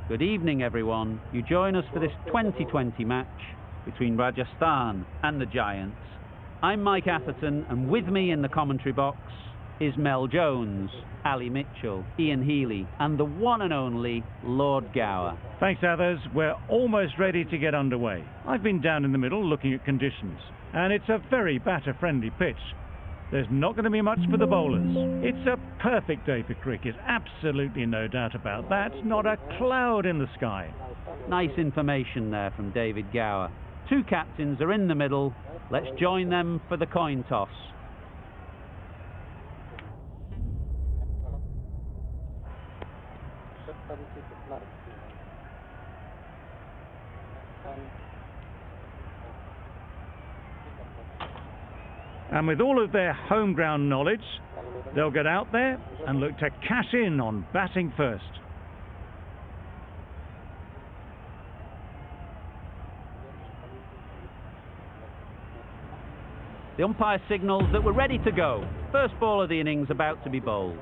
Good evening, everyone. You join us for this 2020 match between Rajasthan and the Giants. I'm Mike Atherton, and with me in the commentary box is Mel Jones, Ali Mitchell, Ian Healy, and the one and only Lord Gower. Thanks, Athers. We're almost ready to get underway. I've been down in the middle looking at conditions, and it's a very batter-friendly pitch. There's not going to be much for the bowlers. It's a perfect day for cricket, absolutely no doubt about that. Not a cloud in the sky. Nice information there from David Gower. Two captains are in the middle. Let's join them for the coin toss. And with all of their home ground knowledge, they'll get out there and look to cash in on batting first. The umpire signals that we're ready to go. First ball of the innings about to be bowled.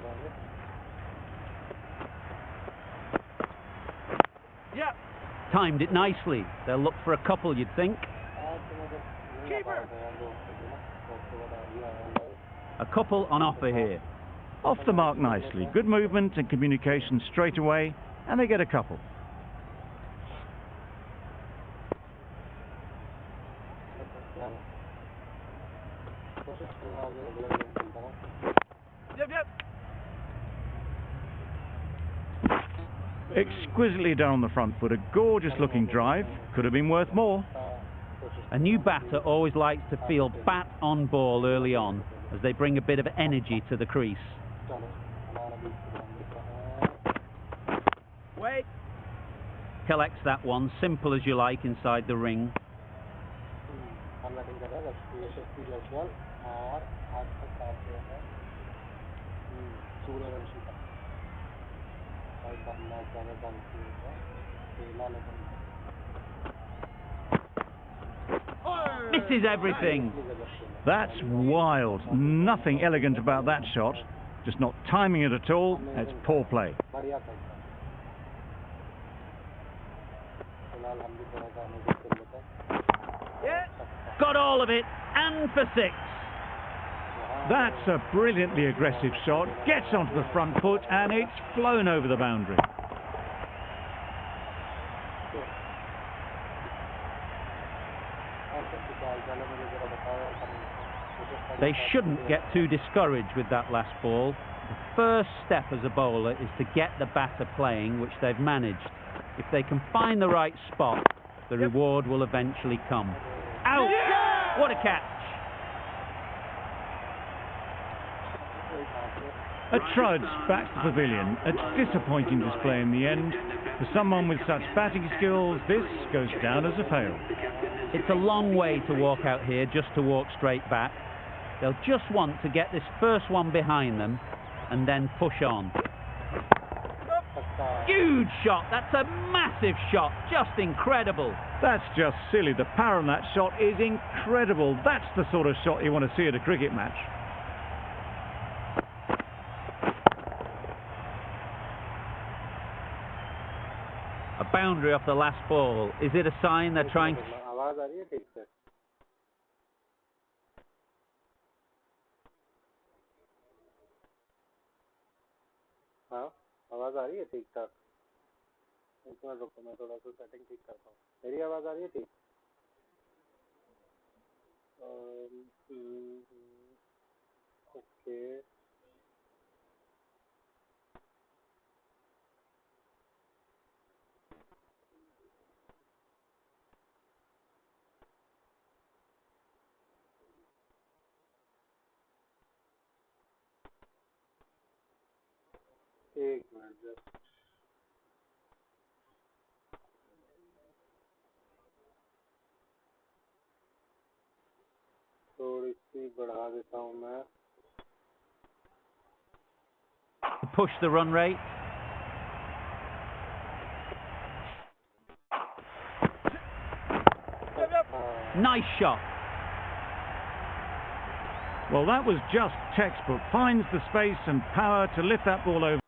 Yeah. Timed it nicely. They'll look for a couple, you'd think. Keeper. A couple on offer here. Off the mark nicely. Good movement and communication straight away, and they get a couple. Yep. Exquisitely done on the front foot. A gorgeous looking drive. Could have been worth more. A new batter always likes to feel bat on ball early on, as they bring a bit of energy to the crease. Wait! Collects that one, simple as you like, inside the ring. Misses everything. That's wild. Nothing elegant about that shot. Just not timing it at all. It's poor play. Yeah. Got all of it, and for six. That's a brilliantly aggressive shot. Gets onto the front foot, and it's flown over the boundary. They shouldn't get too discouraged with that last ball. The first step as a bowler is to get the batter playing, which they've managed. If they can find the right spot, the reward will eventually come. Out! Yeah! What a catch! A trudge back to the pavilion. A disappointing display in the end. For someone with such batting skills, this goes down as a fail. It's a long way to walk out here just to walk straight back. They'll just want to get this first one behind them and then push on. Huge shot! That's a massive shot! Just incredible! That's just silly. The power on that shot is incredible. That's the sort of shot you want to see at a cricket match. A boundary off the last ball. Is it a sign they're trying to... आवाज आ रही है ठीक ठाक एक minute रुको मैं थोड़ा सा सेटिंग ठीक करता हूँ मेरी आवाज आ रही है ठीक ओके एक मिनट जस्ट थोड़ी सी बढ़ा देता हूँ मैं. Push the run rate. Nice shot. Well, that was just textbook. Finds the space and power to lift that ball over.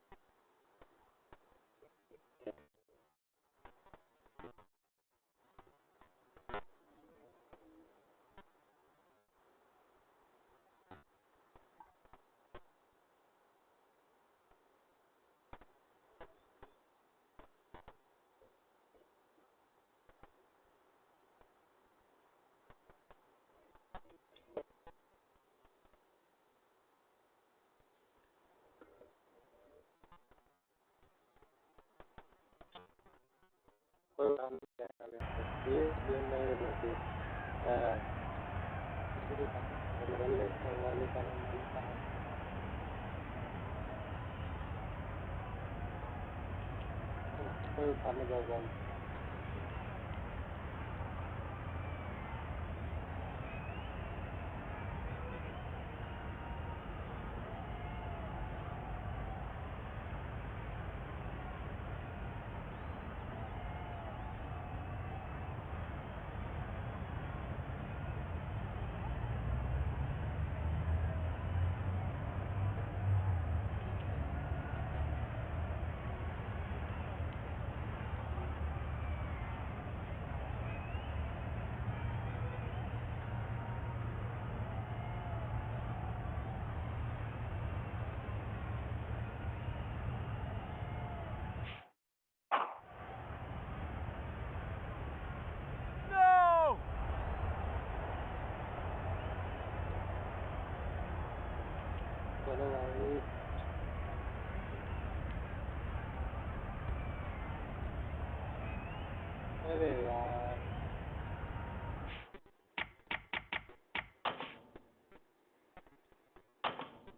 अरे यार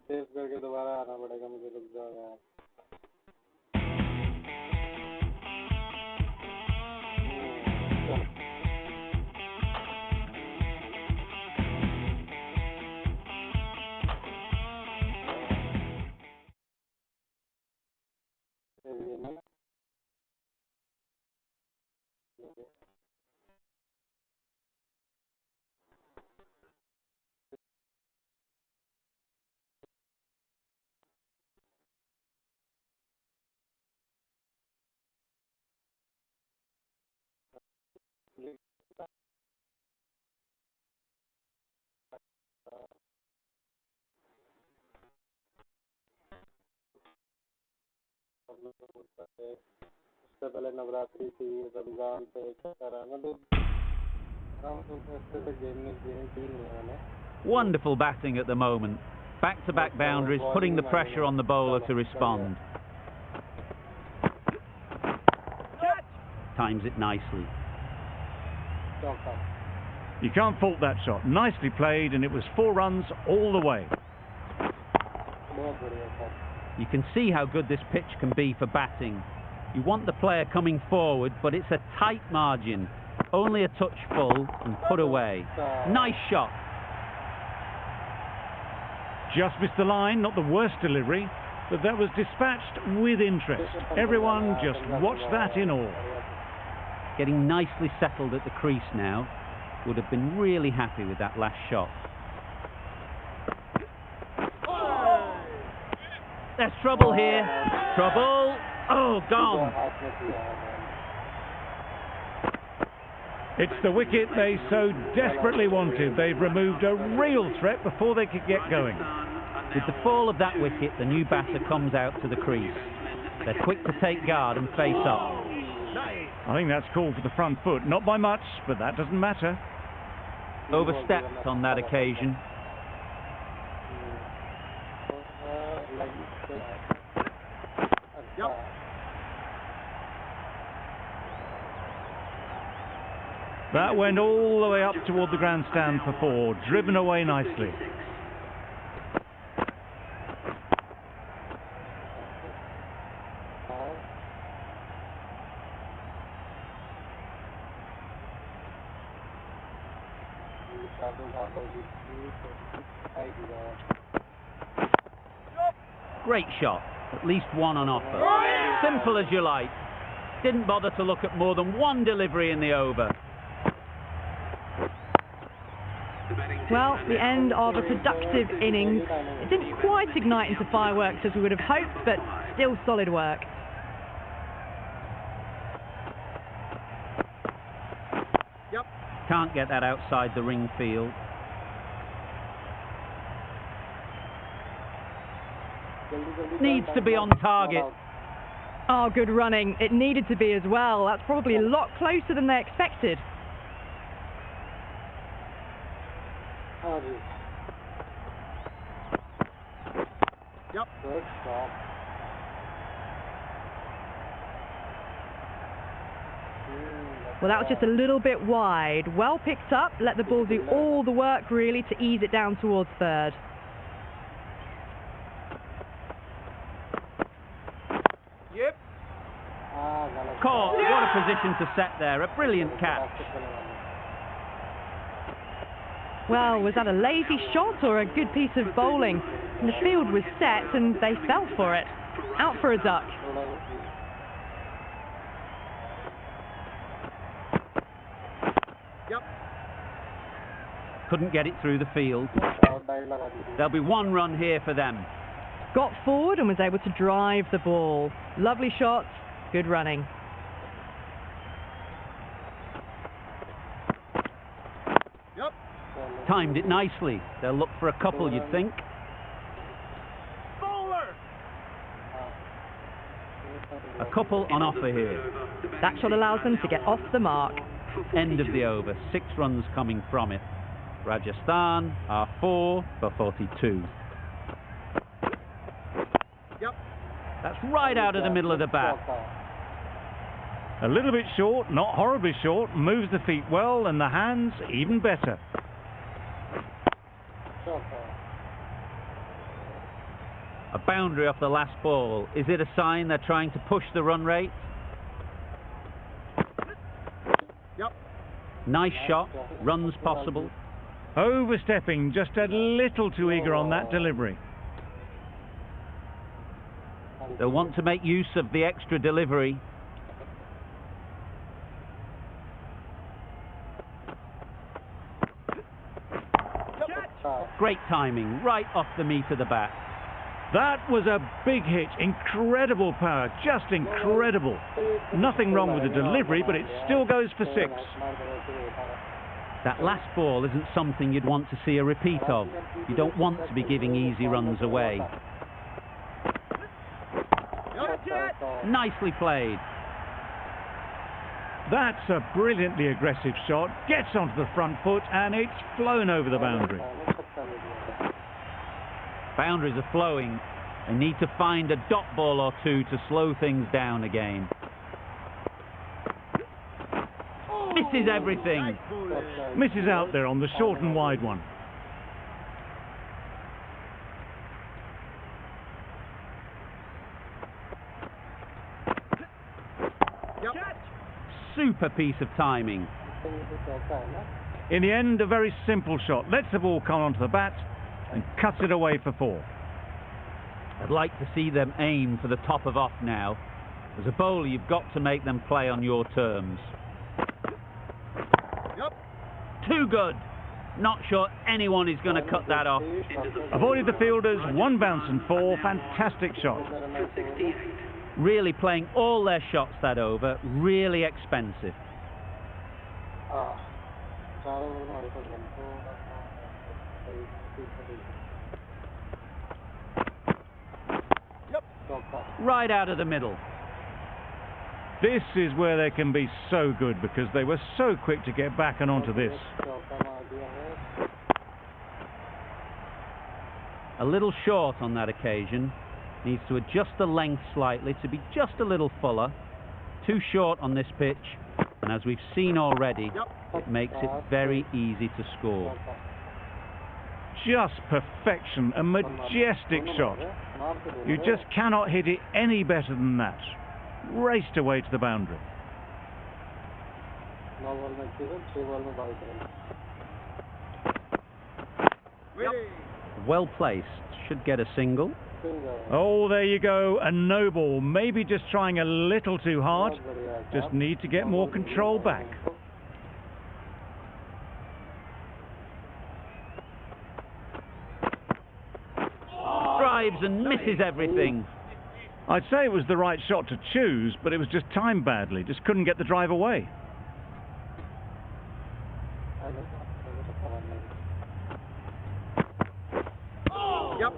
सेव करके दोबारा आना पड़ेगा मुझे रुक जाओ यार उससे पहले नवरात्रि थी रमजान पे Wonderful batting at the moment. Back-to-back boundaries, putting the pressure on the bowler to respond. Times it nicely. You can't fault that shot. Nicely played, and it was 4 runs all the way. You can see how good this pitch can be for batting. You want the player coming forward, but it's a tight margin. Only a touch full and put away. Nice shot. Just missed the line, not the worst delivery, but that was dispatched with interest. Everyone just watched that in awe. Getting nicely settled at the crease now. Would have been really happy with that last shot. There's trouble here. Trouble. Oh, gone. It's the wicket they so desperately wanted. They've removed a real threat before they could get going. With the fall of that wicket, the new batter comes out to the crease. They're quick to take guard and face up. I think that's called for the front foot. Not by much, but that doesn't matter. Overstepped on that occasion. That went all the way up toward the grandstand for 4, driven away nicely. Great shot. At least one on offer. Simple as you like. Didn't bother to look at more than one delivery in the over. Well, the end of a productive innings. It didn't quite ignite into fireworks as we would have hoped, but still solid work. Yep. Can't get that outside the ring field. Needs to be on target. Oh, good running. It needed to be as well. That's probably a lot closer than they expected. Yep. Good shot. Well, that was just a little bit wide. Well picked up. Let the ball do all the work, really, to ease it down towards third. Yep. Caught. What a position to set there. A brilliant catch. Well, was that a lazy shot or a good piece of bowling? And the field was set and they fell for it. Out for a duck. Yep. Couldn't get it through the field. There'll be one run here for them. Got forward and was able to drive the ball. Lovely shot, good running. Yep. Timed it nicely. They'll look for a couple, you'd think. Bowler! A couple on offer here. That shot allows them to get off the mark. End of the over. 6 runs coming from it. Rajasthan are 4 for 42. Yep. That's right out of the middle of the bat. A little bit short, not horribly short, moves the feet well and the hands even better. A boundary off the last ball. Is it a sign they're trying to push the run rate? Yep. Nice shot. Runs possible. Overstepping, just a little too eager on that delivery. They'll want to make use of the extra delivery. Great timing, right off the meat of the bat. That was a big hit, incredible power, just incredible. Nothing wrong with the delivery, but it still goes for 6. That last ball isn't something you'd want to see a repeat of. You don't want to be giving easy runs away. Nicely played. That's a brilliantly aggressive shot, gets onto the front foot and it's flown over the boundary. Boundaries are flowing. They need to find a dot ball or two to slow things down again. Misses everything. Misses out there on the short and wide one. Yep. Super piece of timing. In the end, a very simple shot. Lets the ball come onto the bat and cuts it away for 4. I'd like to see them aim for the top of off now. As a bowler, you've got to make them play on your terms. Yep. Too good. Not sure anyone is going to cut that off. Avoided the fielders, 1 bounce and 4. Fantastic shot. Really playing all their shots that over. Really expensive. Yep. Right out of the middle. This is where they can be so good because they were so quick to get back and onto this. A little short on that occasion. Needs to adjust the length slightly to be just a little fuller. Too short on this pitch. And as we've seen already, it makes it very easy to score. Just perfection, a majestic shot. You just cannot hit it any better than that. Raced away to the boundary. Yep. Well placed. Should get a single. Oh, there you go. A no ball. Maybe just trying a little too hard. Just need to get more control back. drives and misses everything. I'd say it was the right shot to choose, but it was just timed badly. Just couldn't get the drive away. Yep.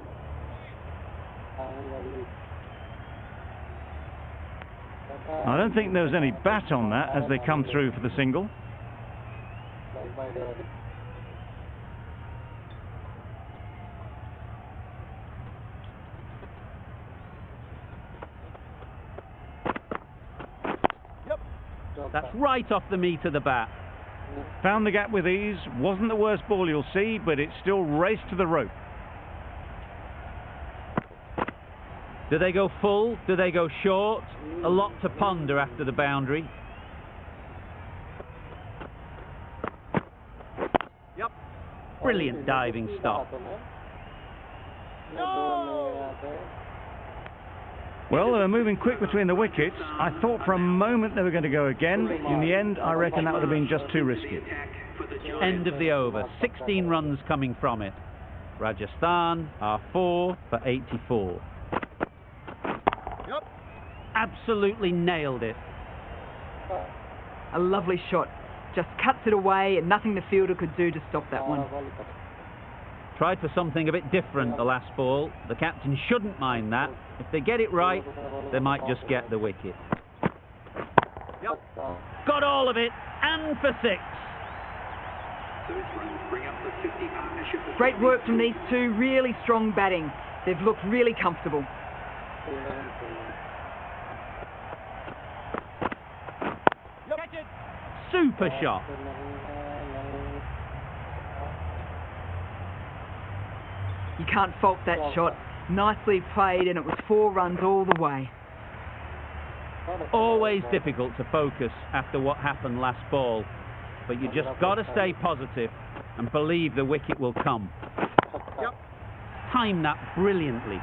I don't think there was any bat on that as they come through for the single. That's right off the meat of the bat. Found the gap with ease. Wasn't the worst ball you'll see, but it still raced to the rope. Do they go full? Do they go short? A lot to ponder after the boundary. Yep. Brilliant diving stop. Well, they were moving quick between the wickets. I thought for a moment they were going to go again. In the end, I reckon that would have been just too risky. End of the over. 16 runs coming from it. Rajasthan are 4 for 84. Yep. Absolutely nailed it. A lovely shot. Just cuts it away and nothing the fielder could do to stop that one. Tried for something a bit different the last ball. The captain shouldn't mind that. If they get it right, they might just get the wicket. Yep. Got all of it, and for 6. Great work from these two, really strong batting. They've looked really comfortable. Yep. Super shot. You can't fault that shot. Nicely played, and it was 4 runs all the way. Always difficult to focus after what happened last ball, but you just got to stay positive and believe the wicket will come. Yep. Timed that brilliantly.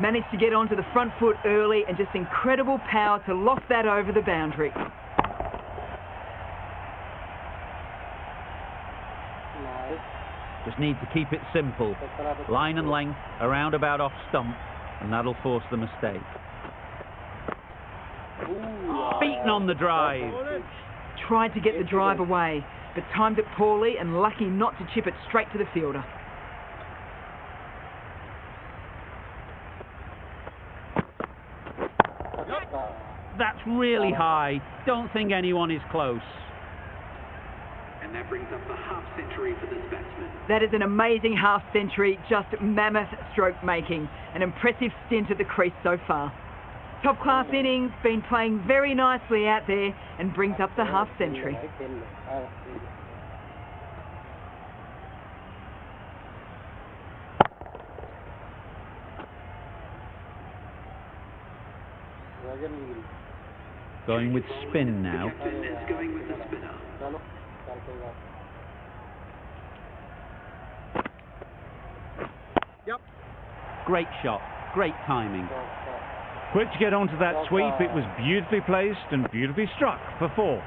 Managed to get onto the front foot early, and just incredible power to loft that over the boundary. Just need to keep it simple. Line and length, around about off stump, and that'll force the mistake. Beaten on the drive. Tried to get the drive away, but timed it poorly and lucky not to chip it straight to the fielder. That's really high. Don't think anyone is close. And that brings up the half century for this batsman. That is an amazing half century, just mammoth stroke making. An impressive stint at the crease so far. Top class innings, been playing very nicely out there, and brings up the half century. Going with spin now. Captain is going with the spinner. Yep. Great shot. Great timing. Quick to get onto that sweep. It was beautifully placed and beautifully struck for 4.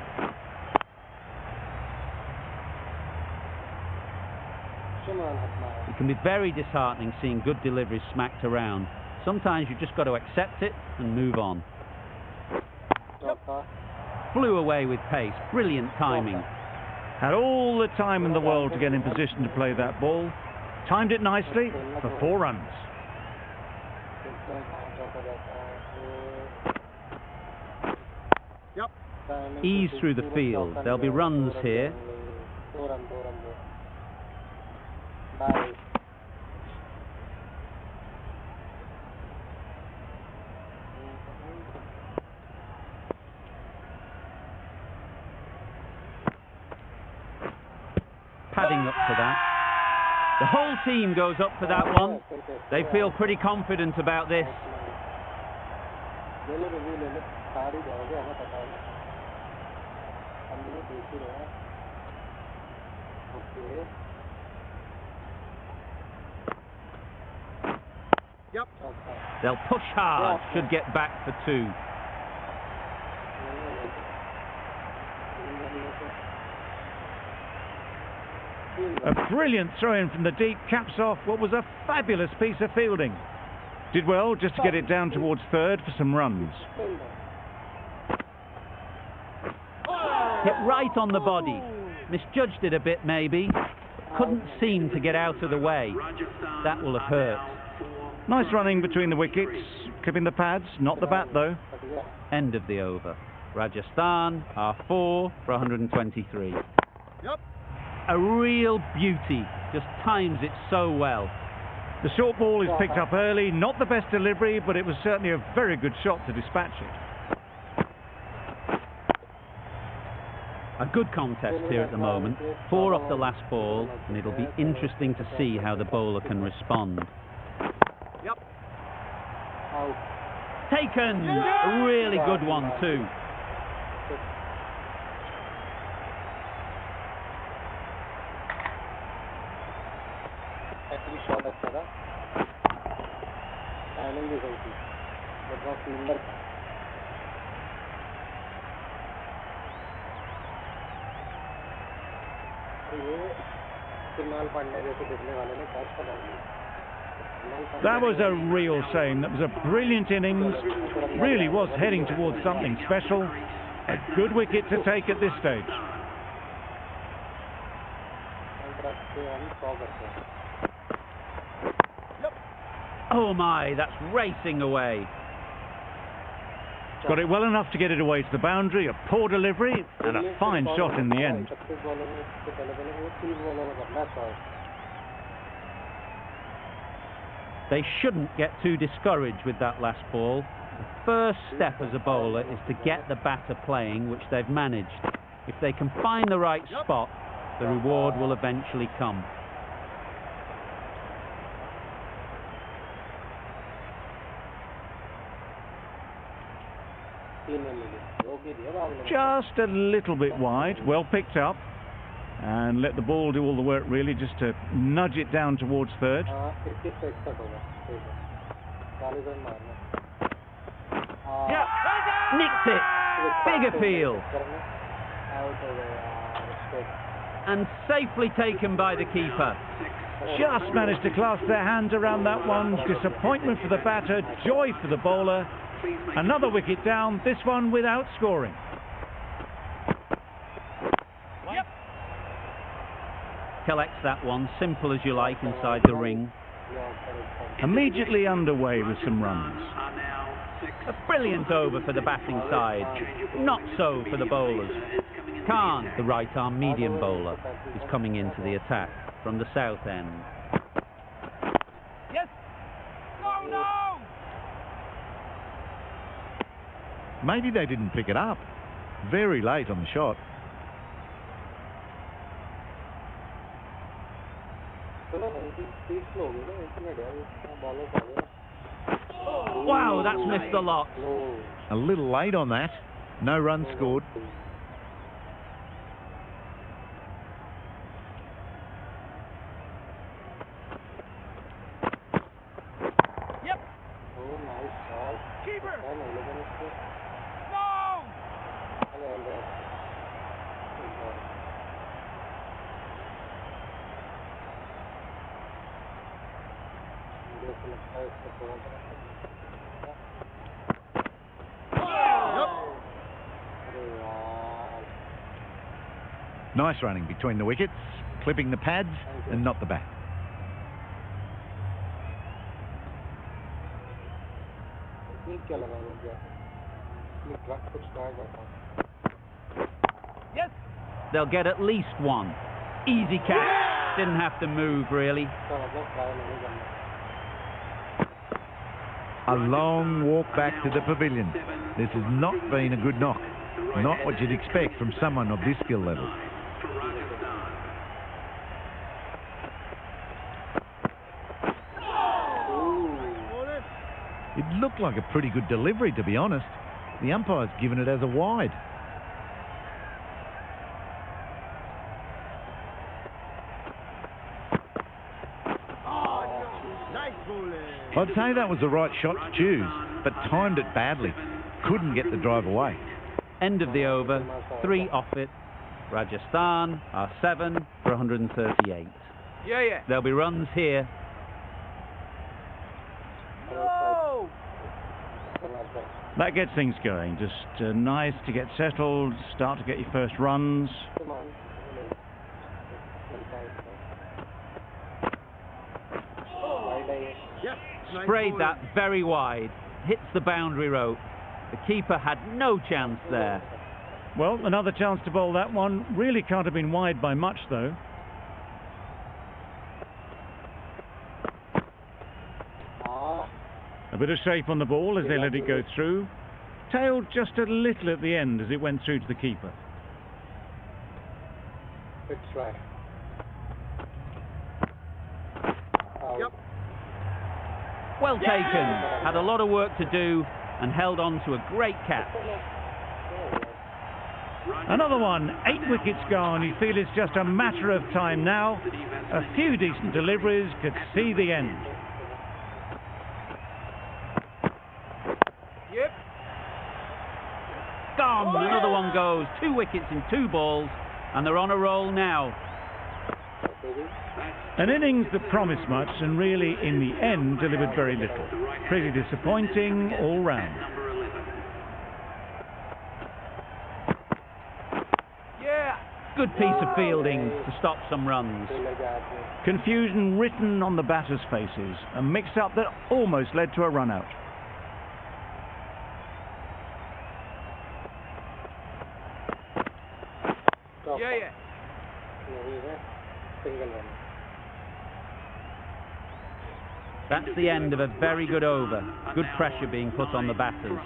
It can be very disheartening seeing good deliveries smacked around. Sometimes you've just got to accept it and move on. Yep. Flew away with pace. Brilliant timing. Had all the time in the world to get in position to play that ball. Timed it nicely for 4 runs. Yep. Ease through the field. There'll be runs here. Padding up for that. The whole team goes up for that one. They feel pretty confident about this. Yep. They'll push hard, should get back for 2. A brilliant throw-in from the deep caps off what was a fabulous piece of fielding. Did well just to get it down towards third for some runs. Hit right on the body. Misjudged it a bit maybe. Couldn't seem to get out of the way. That will have hurt. Nice running between the wickets, clipping the pads, not the bat though. End of the over. Rajasthan are 4 for 123. Yep. A real beauty. Just times it so well. The short ball is picked up early, not the best delivery, but it was certainly a very good shot to dispatch it. A good contest here at the moment. 4 off the last ball, and it'll be interesting to see how the bowler can respond. Yep. Taken! A really good one too. That was a real shame. That was a brilliant innings. Really was heading towards something special. A good wicket to take at this stage. Oh my, that's racing away. Got it well enough to get it away to the boundary. A poor delivery and a fine shot in the end. They shouldn't get too discouraged with that last ball. The first step as a bowler is to get the batter playing, which they've managed. If they can find the right spot, the reward will eventually come. Just a little bit wide, well picked up, and let the ball do all the work really, just to nudge it down towards third. Yeah, nicked it. Big appeal. And safely taken by the keeper. Just managed to clasp their hands around that one. Disappointment for the batter, joy for the bowler. Another wicket down, this one without scoring. Yep. Collects that one, simple as you like, inside the ring. Immediately underway with some runs. A brilliant over for the batting side. Not so for the bowlers. Khan, the right-arm medium bowler, is coming into the attack from the south end. Yes. No, no. Maybe they didn't pick it up. Very late on the shot. Wow, that's missed a lot. A little late on that. No runs scored. Yep. Keeper. No. Nice running between the wickets, clipping the pads and not the bat. Yes. They'll get at least one. Easy catch. Didn't have to move, really. A long walk back to the pavilion. This has not been a good knock. Not what you'd expect from someone of this skill level. It looked like a pretty good delivery, to be honest. The umpire's given it as a wide. I'd say that was the right shot to choose, but timed it badly. Couldn't get the drive away. End of the over. 3 off it. Rajasthan are 7 for 138. Yeah. There'll be runs here. No! That gets things going. Just nice to get settled, start to get your first runs. Come on. Yep. Nice Sprayed ball. that very wide. Hits the boundary rope. The keeper had no chance there. Well, another chance to bowl that one. Really can't have been wide by much, though. A bit of shape on the ball as they let it go through. Tailed just a little at the end as it went through to the keeper. Good try. Yep. Well taken. Had a lot of work to do and held on to a great catch. Another one, 8 wickets gone. You feel it's just a matter of time now. A few decent deliveries could see the end. Yep. Gone. Another one goes. 2 wickets in 2 balls, and they're on a roll now. An innings that promised much and really, in the end, delivered very little. Pretty disappointing all round. Yeah. Good piece of fielding to stop some runs. Confusion written on the batters' faces. A mix-up that almost led to a run-out. Yeah. Single run. That's the end of a very good over. Good pressure being put on the batters.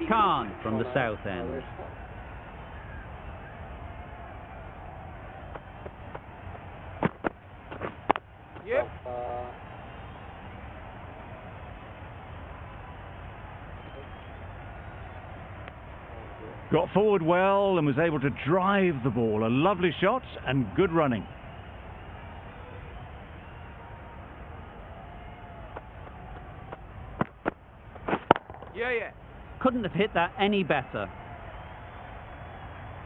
Khan from the south end. Yep. Got forward well and was able to drive the ball. A lovely shot and good running. Yeah. Couldn't have hit that any better.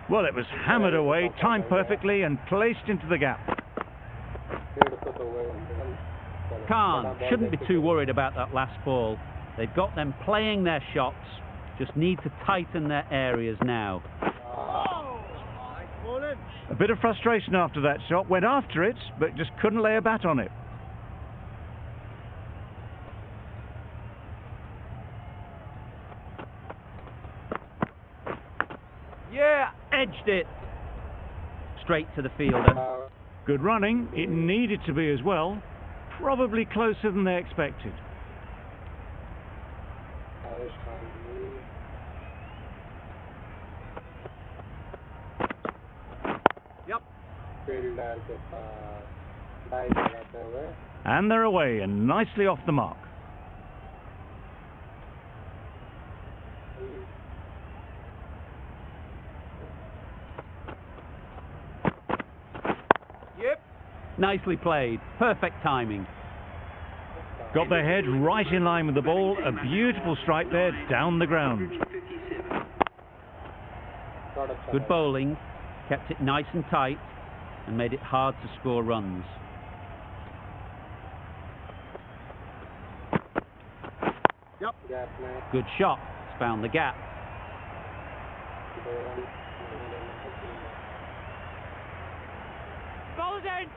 Well, it was hammered away, timed perfectly and placed into the gap. Khan shouldn't be too worried about that last ball. They've got them playing their shots. Just need to tighten their areas now. Nice bowling. A bit of frustration after that shot. Went after it, but just couldn't lay a bat on it. Yeah. Edged it. Straight to the fielder. Good running. It needed to be as well. Probably closer than they expected. Yep. And they're away and nicely off the mark. Yep. Nicely played. Perfect timing. Got their head right in line with the ball. A beautiful strike there down the ground. Good bowling. Kept it nice and tight and made it hard to score runs. Yep. Good shot. It's found the gap. Ball down.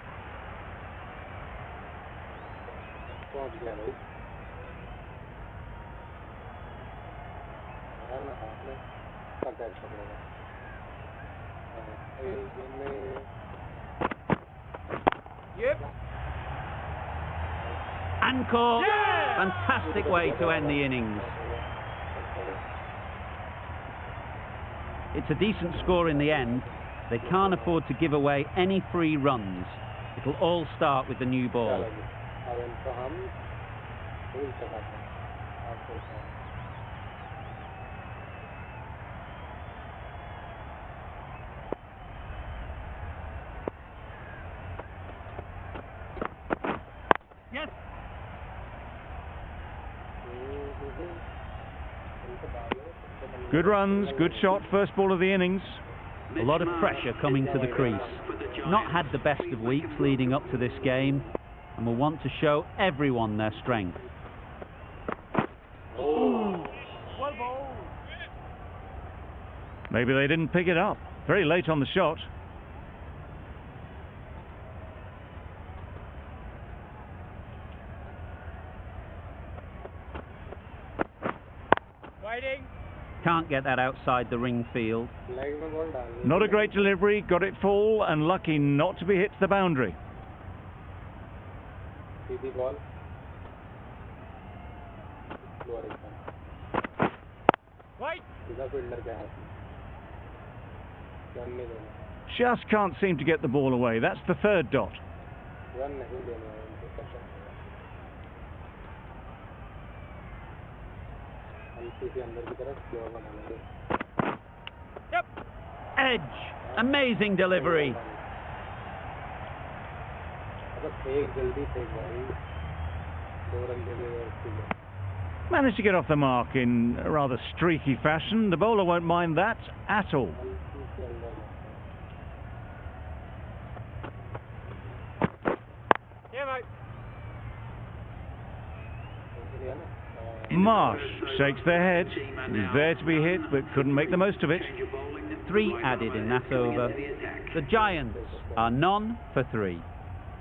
Yep. And caught. Yeah! Fantastic way to end the innings. It's a decent score in the end. They can't afford to give away any free runs. It'll all start with the new ball. Yes. Good runs, good shot, first ball of the innings. A lot of pressure coming to the crease. Not had the best of weeks leading up to this game, and will want to show everyone their strength. Maybe they didn't pick it up. Very late on the shot. Waiting. Can't get that outside the ring field. Not a great delivery, got it full and lucky not to be hit to the boundary. Wait. Just can't seem to get the ball away. That's the third dot. Yep. Edge. Amazing delivery. Managed to get off the mark in a rather streaky fashion. The bowler won't mind that at all. Yeah, mate. Marsh shakes their head. He was there to be hit, but couldn't make the most of it. 3 added in that over. The Giants are none for 3.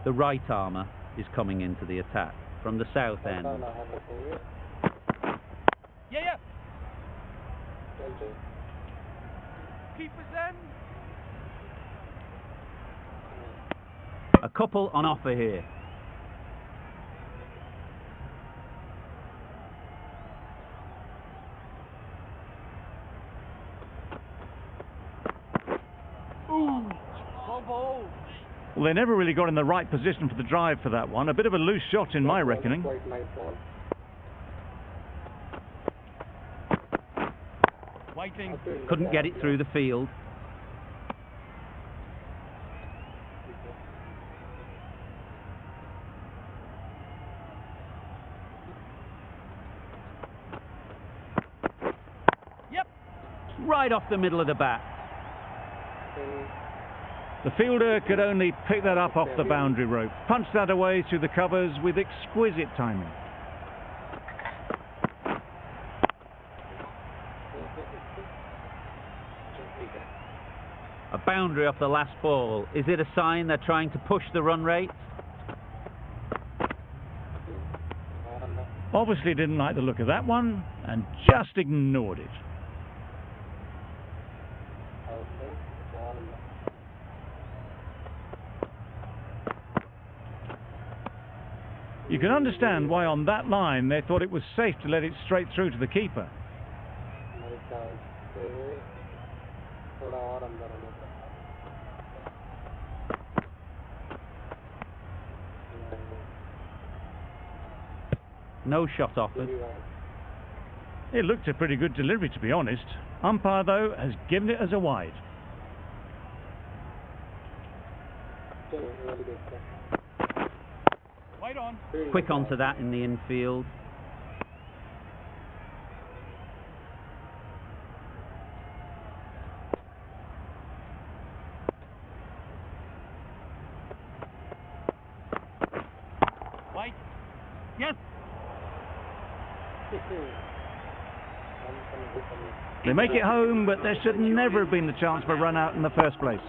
The right armour is coming into the attack from the south end. Yeah. Keepers then. A couple on offer here. Well, they never really got in the right position for the drive for that one. A bit of a loose shot in my reckoning. Waiting. Couldn't get it through the field. Yep. Right off the middle of the bat. The fielder could only pick that up off the boundary rope. Punched that away through the covers with exquisite timing. A boundary off the last ball. Is it a sign they're trying to push the run rate? Obviously didn't like the look of that one and just ignored it. You can understand why on that line they thought it was safe to let it straight through to the keeper. No shot offered. It looked a pretty good delivery, to be honest. Umpire, though, has given it as a wide. Wait on. Quick onto that in the infield. Wait. Yes. They make it home, but there should never have been the chance for a run out in the first place.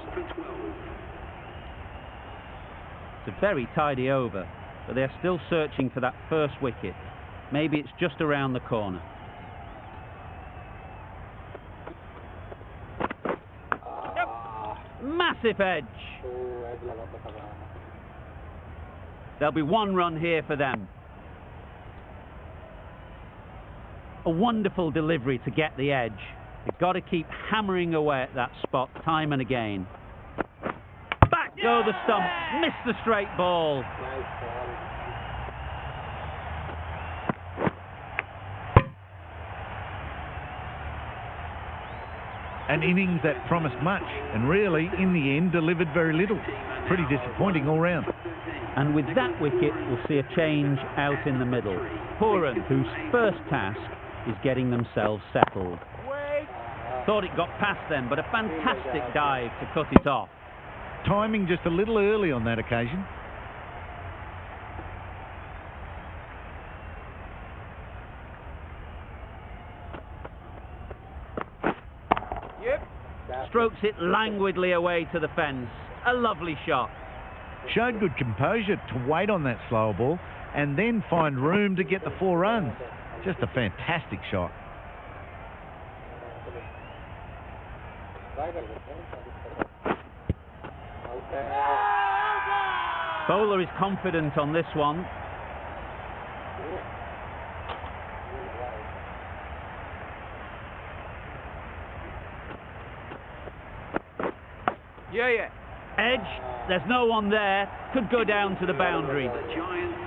It's a very tidy over, but they're still searching for that first wicket. Maybe it's just around the corner. Yep. Massive edge. There'll be 1 run here for them. A wonderful delivery to get the edge. You've got to keep hammering away at that spot time and again. Back go the stumps, missed the straight ball. An innings that promised much and really, in the end, delivered very little. Pretty disappointing all round. And with that wicket, we'll see a change out in the middle. Puran, whose first task is getting themselves settled. Wait. Thought it got past them, but a fantastic dive to cut it off. Timing just a little early on that occasion. Strokes it languidly away to the fence. A lovely shot. Showed good composure to wait on that slower ball and then find room to get the 4 runs. Just a fantastic shot. Bowler is confident on this one. Yeah. Edge, there's no one there. Could go down to the boundary.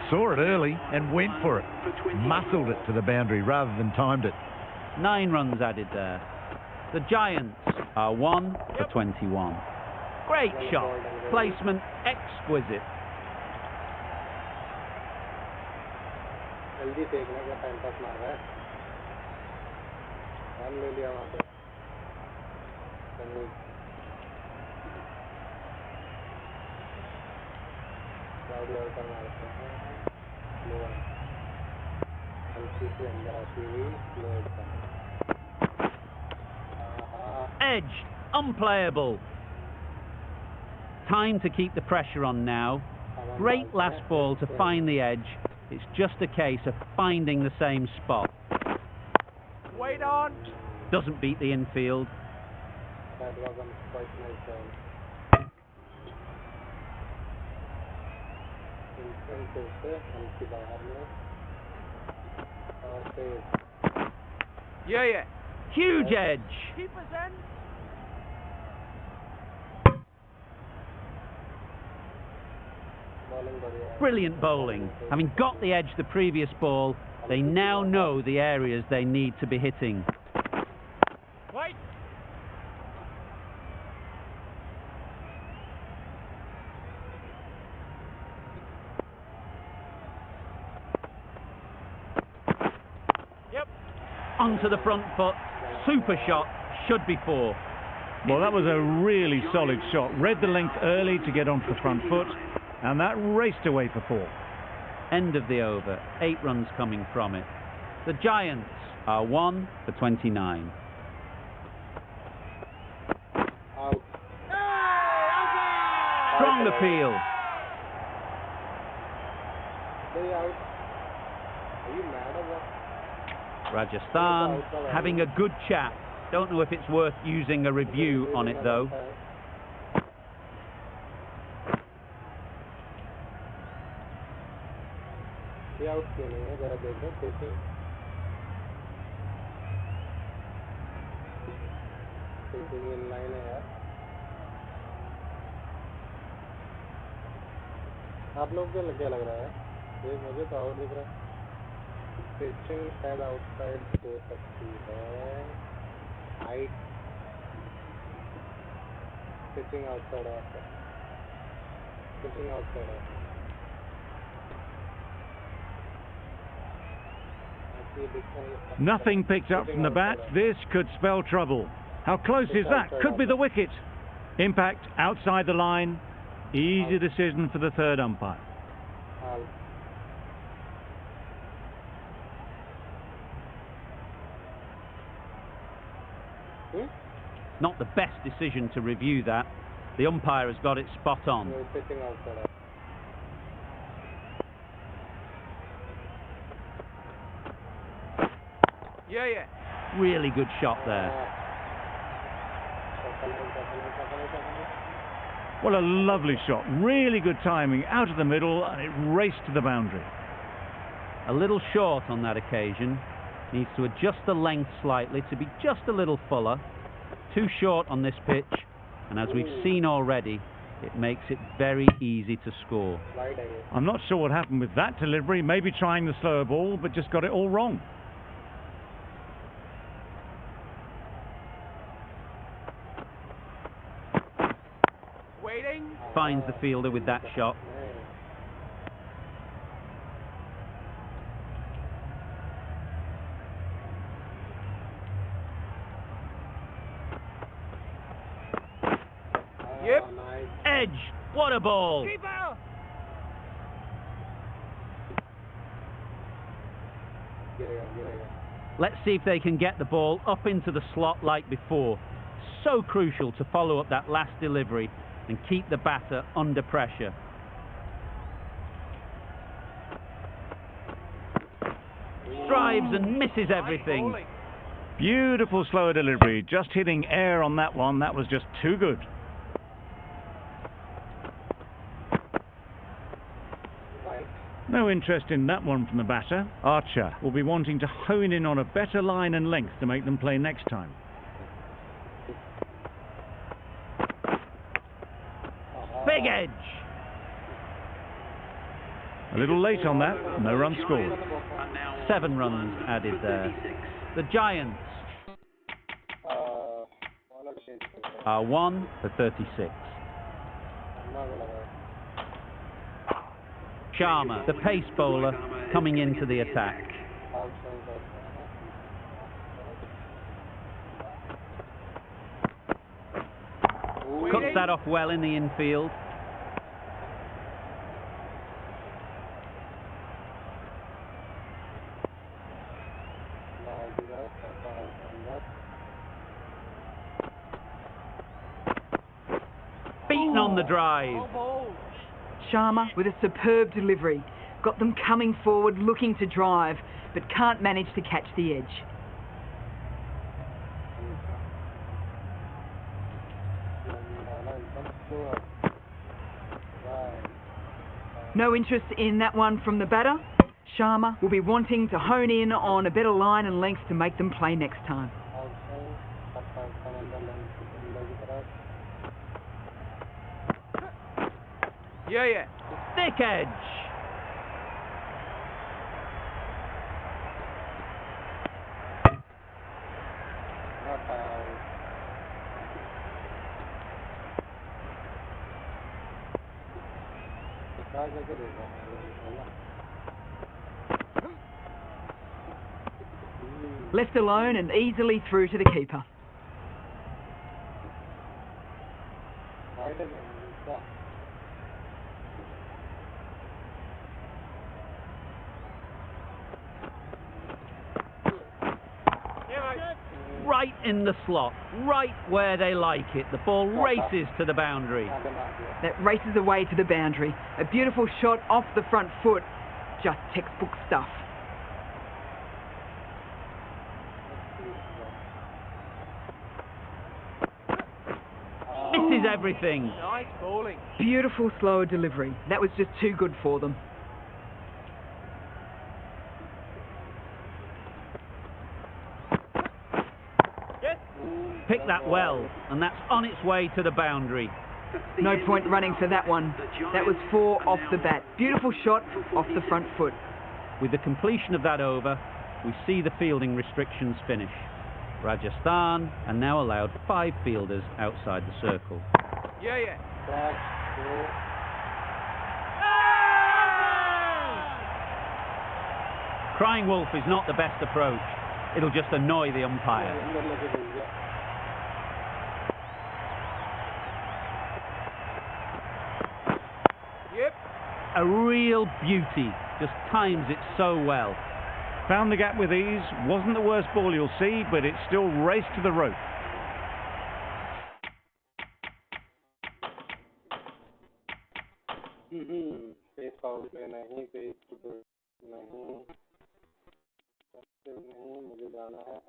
Saw it early and went for it. Muscled it to the boundary rather than timed it. 9 runs added there. The Giants are 1 for 21. Great shot. Placement exquisite. LG फेंकने का time pass मार रहा है. Run ले लिया वहाँ पे. Crowd level पर मारते हैं. लो हल्की से अंदर आती हुई लो पर. Edge, unplayable. Time to keep the pressure on now. Great last ball to find the edge. It's just a case of finding the same spot. Wait on. Doesn't beat the infield. That was a quite nice ball. Infield से हल्की बाहर में और तेज. Yeah. Huge edge. Keep us in. Brilliant bowling. Having got the edge the previous ball, they now know the areas they need to be hitting. Wait. Yep. Onto the front foot. Super shot. Should be 4. Well, that was a really solid shot. Read the length early to get onto the front foot, and that raced away for 4. End of the over. 8 runs coming from it. The Giants are 1 for 29. Out. Strong appeal. Stay out. Are you mad or what? Rajasthan having a good chat. Don't know if it's worth using a review on it though. ये out क्यों नहीं है जरा देखो कैसे in line है यार. आप लोग क्या लग रहा है? ये मुझे तो आउट दिख रहा है. पिचिंग शायद आउटसाइड हो सकती है. हाइट पिचिंग आउटसाइड है. पिचिंग आउटसाइड है. Nothing picked up from the bat. This could spell trouble. How close is that? Could be the wicket. Impact outside the line. Easy decision for the third umpire. Not the best decision to review that. The umpire has got it spot on. Yeah. Really good shot there. Well, a lovely shot. Really good timing. Out of the middle, and it raced to the boundary. A little short on that occasion. Needs to adjust the length slightly to be just a little fuller. Too short on this pitch, and as we've seen already, it makes it very easy to score. I'm not sure what happened with that delivery. Maybe trying the slower ball, but just got it all wrong. Waiting. Finds the fielder with that shot. Yep. Nice. Edge. What a ball. Keeper. गिरेगा. Let's see if they can get the ball up into the slot like before. So crucial to follow up that last delivery and keep the batter under pressure. Drives and misses everything. Nice Beautiful slower delivery. Just hitting air on that one. That was just too good. Right. No interest in that one from the batter. Archer will be wanting to hone in on a better line and length to make them play next time. Big edge. A little late on that. No run scored. Are now 7 runs added there. The Giants Bowler change करते हैं. are 1 for 36. अन्ना को लगा. Sharma, the pace bowler, coming into the attack. Outside करते हैं. Cuts that off well in the infield. Beaten on the drive. Sharma with a superb delivery. Got them coming forward looking to drive, but can't manage to catch the edge. No interest in that one from the batter. Sharma will be wanting to hone in on a better line and length to make them play next time. Yeah. Thick edge. Left alone and easily through to the keeper. Right in the slot, right where they like it. The ball races to the boundary. That races away to the boundary. A beautiful shot off the front foot. Just textbook stuff. Misses everything. Nice bowling. Beautiful slower delivery. That was just too good for them. Picked that well, and that's on its way to the boundary. No point running for that one. That was 4 off the bat. Beautiful shot off the front foot. With the completion of that over, we see the fielding restrictions finish. Rajasthan are now allowed 5 fielders outside the circle. Yeah. Crying wolf is not the best approach. It'll just annoy the umpire. Yep. A real beauty. Just times it so well. Found the gap with ease. Wasn't the worst ball you'll see, but it still raced to the rope. Pace out पे नहीं, pace नहीं, नहीं, मुझे जाना है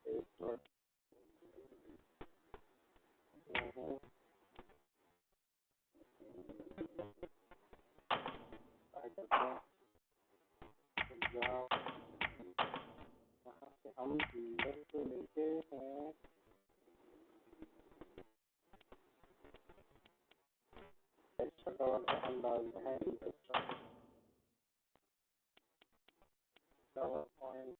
pace पर नहीं, जहाँ से हम लेफ्ट लेके हैं एक्स्ट्रा कवर का अंदाज है, extra cover point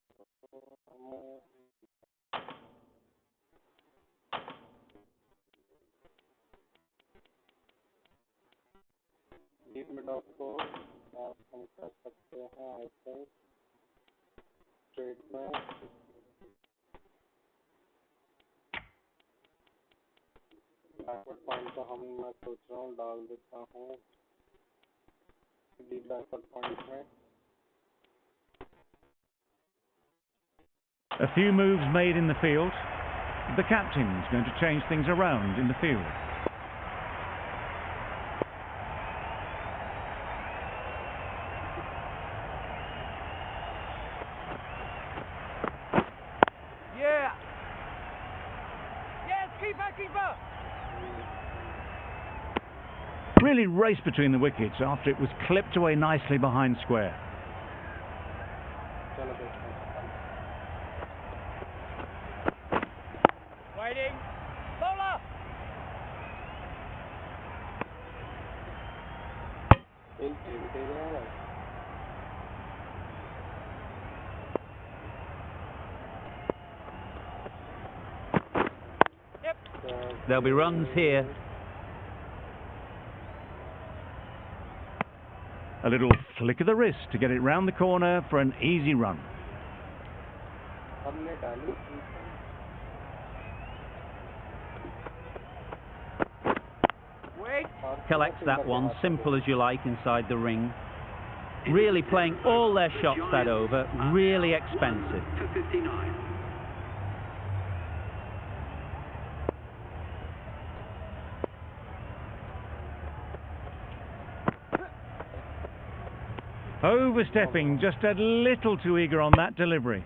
deep mid of को आप हम कर सकते हैं ऐसे स्ट्रेट में बैकवर्ड पॉइंट तो मैं सोच रहा हूँ डाल देता हूँ डीप बैकवर्ड पॉइंट में. A few moves made in the field. The captain's going to change things around in the field. Yeah. Yes, keeper, keeper. Really raced between the wickets after it was clipped away nicely behind square. चलो देखते हैं. Waiting. Bowler. एक चीज दे रहा है. There'll be runs here. A little flick of the wrist to get it round the corner for an easy run. हमने डाली. Wait. Collects that one, simple as you like, inside the ring. Really playing all their shots that over, really expensive. For 59. Overstepping, just a little too eager on that delivery.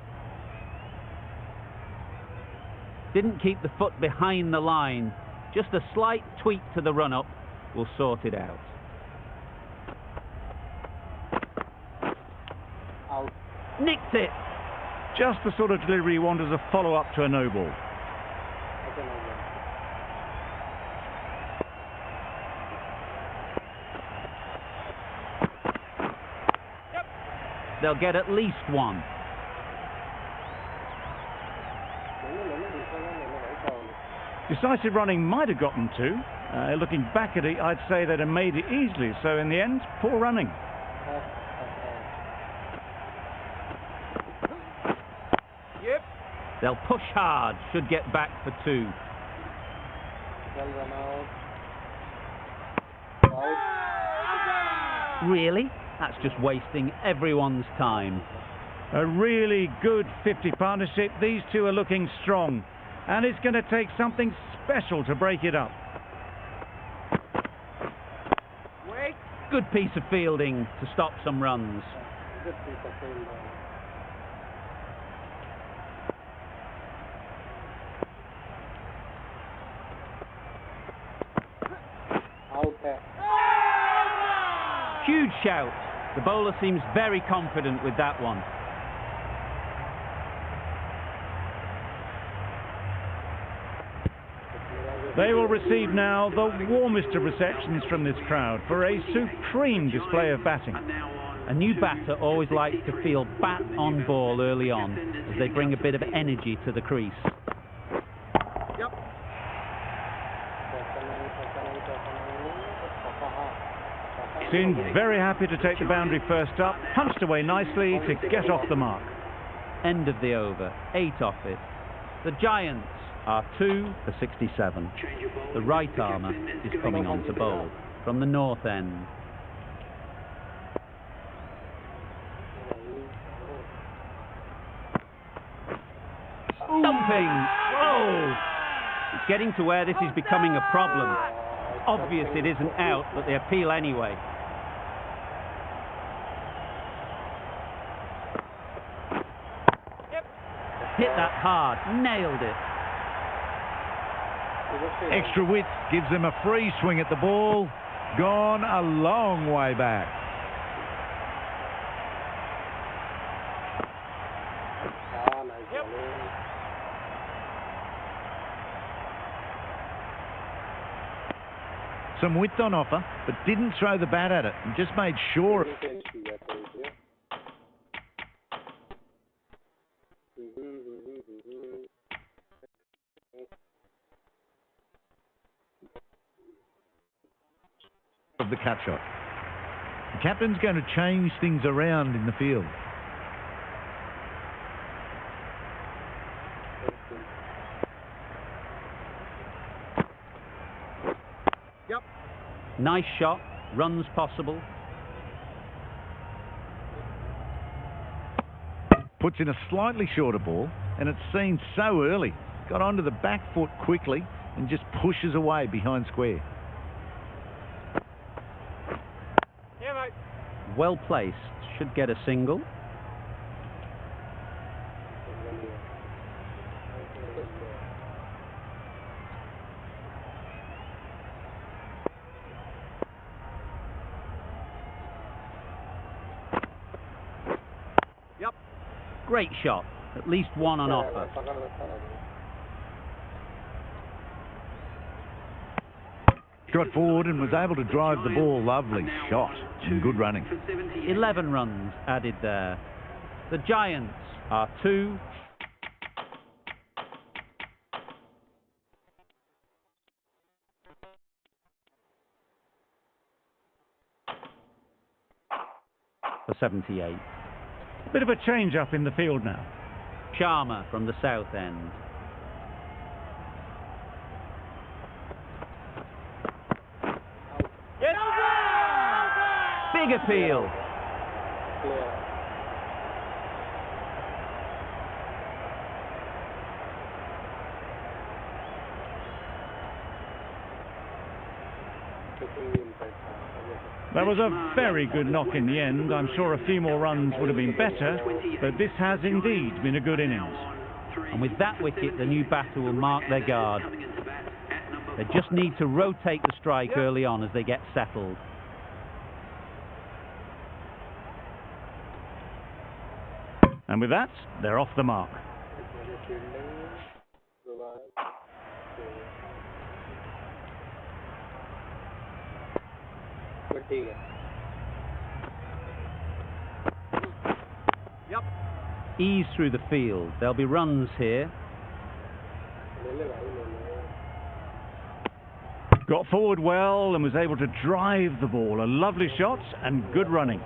Didn't keep the foot behind the line. Just a slight tweak to the run-up will sort it out. Out. Nicked it! Just the sort of delivery you want as a follow-up to a no ball. Okay, no good. They'll get at least one. Decisive running might have gotten two. Looking back at it, I'd say they'd have made it easily. So in the end, poor running. Yep. They'll push hard, should get back for two. Well run out. Out. Really? That's just wasting everyone's time. A really good 50 partnership. These two are looking strong. And it's going to take something special to break it up. Wait. Good piece of fielding to stop some runs. Good piece of field. Out there. Huge shout. The bowler seems very confident with that one. They will receive now the warmest of receptions from this crowd for a supreme display of batting. A new batter always likes to feel bat on ball early on as they bring a bit of energy to the crease. Yep. Seemed very happy to take the boundary first up, punched away nicely to get off the mark. End of the over, 8 off it. The Giants are 2 for 67. The right armour is coming on to bowl from the north end. Stumping! Oh! It's getting to where this is becoming a problem. Obvious it isn't out, but they appeal anyway. Hit that hard, nailed it. Extra width gives them a free swing at the ball. Gone a long way back. Yep. Some width on offer, but didn't throw the bat at it and just made sure. Of the cut shot. The captain's going to change things around in the field. Nice shot, runs possible. Puts in a slightly shorter ball, and it's seen so early. Got onto the back foot quickly and just pushes away behind square. Yeah, mate. Well placed, should get a single. Yep. Great shot, at least one on offer. Got forward and was able to drive the ball. Lovely shot and good running. 11 runs added there. The Giants are 2. For 78. Bit of a change up in the field now. Sharma from the south end. Big appeal. That was a very good knock in the end. I'm sure a few more runs would have been better, but this has indeed been a good innings. And with that wicket, the new batter will mark their guard. They just need to rotate the strike early on as they get settled. And with that, they're off the mark. Yep. Ease through the field. There'll be runs here. Got forward well and was able to drive the ball. A lovely shot and good running.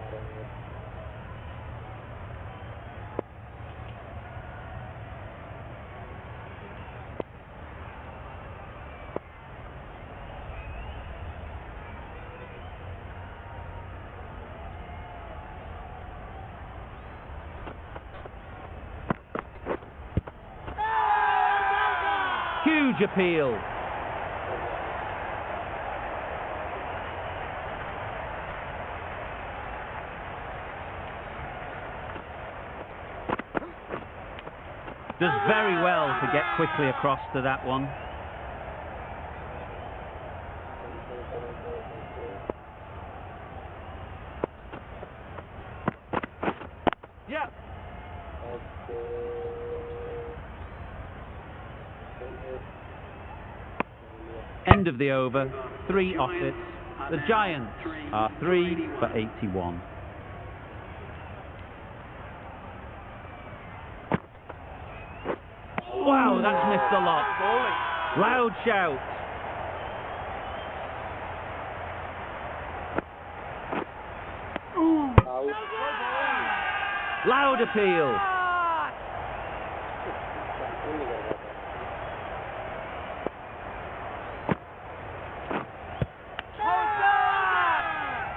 Huge appeal. Does very well to get quickly across to that one. Yeah. End of the over, 3 off it. The Giants are 3 for 81. Wow, that's missed a lot. Loud shout. Loud appeal.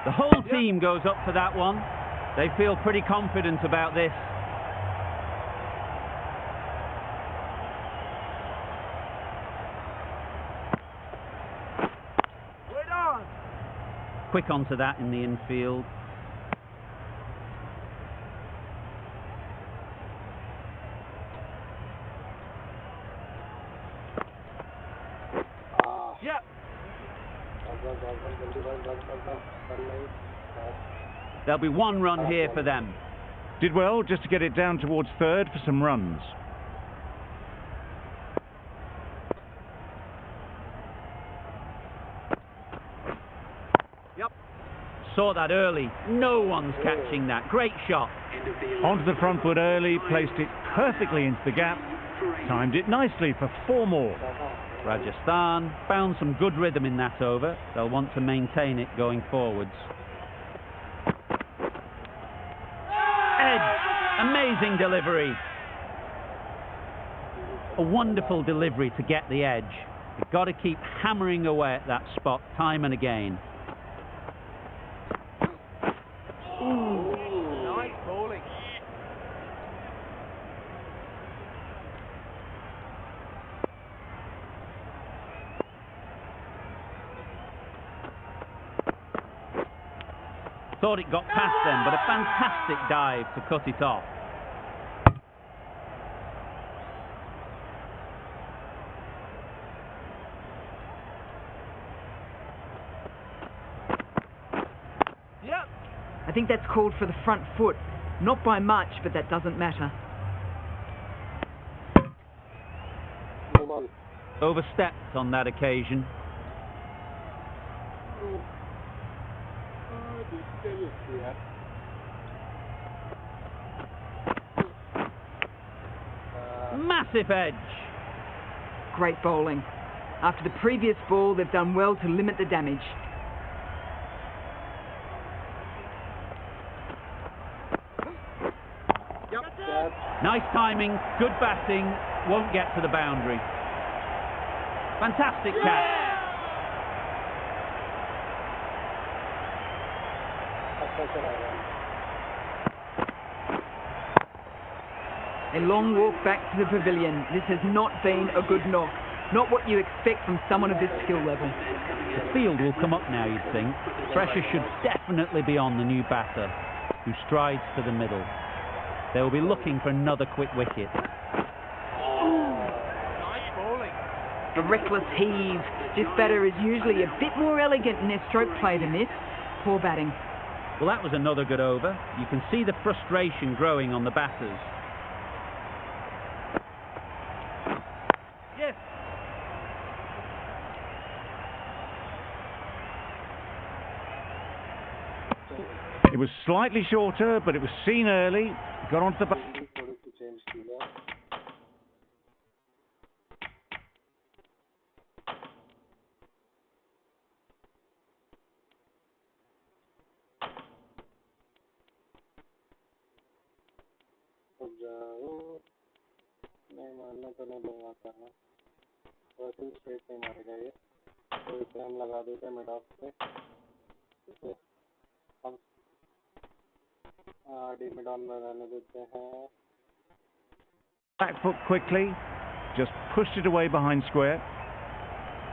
The whole team goes up for that one. They feel pretty confident about this. Quick onto that in the infield. Yep. There'll be 1 run here for them. Did well just to get it down towards third for some runs. Yep. Saw that early. No one's catching that. Great shot. Onto the front foot early, placed it perfectly into the gap. Timed it nicely for 4 more. Rajasthan found some good rhythm in that over. They'll want to maintain it going forwards. Edge. Amazing delivery. A wonderful delivery to get the edge. You've got to keep hammering away at that spot time and again. Thought it got past them, but a fantastic dive to cut it off. Yep. I think that's called for the front foot. Not by much, but that doesn't matter. No ball. Overstepped on that occasion. Massive edge. Great bowling. After the previous ball, they've done well to limit the damage. Nice timing, good batting, won't get to the boundary. Fantastic catch. A long walk back to the pavilion. This has not been a good knock. Not what you expect from someone of this skill level. The field will come up now, you'd think. Pressure should definitely be on the new batter, who strides to the middle. They will be looking for another quick wicket. Nice bowling. A reckless heave. This batter is usually a bit more elegant in their stroke play than this. Poor batting. Well, that was another good over. You can see the frustration growing on the batters. Yes. It was slightly shorter, but it was seen early. Got onto the... नहीं मारना तो नहीं दूंगा करना वैसे straight नहीं मारेगा ये तो इसे हम लगा देते हैं मिड ऑफ पे इसे हम डी मिड ऑन में रहने देते हैं Back foot quickly, just pushed it away behind square.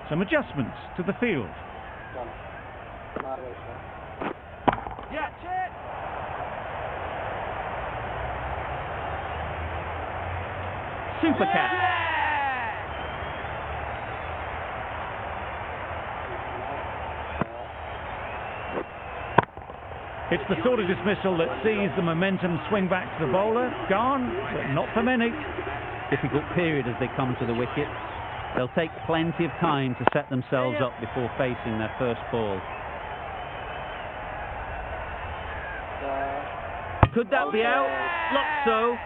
Some adjustments to the field. चल मार वैसे Yeah, check. Super catch. It's the sort of dismissal that sees the momentum swing back to the bowler. Gone, but not for many. Difficult period as they come to the wicket. They'll take plenty of time to set themselves up before facing their first ball. Could that be out? Looks so.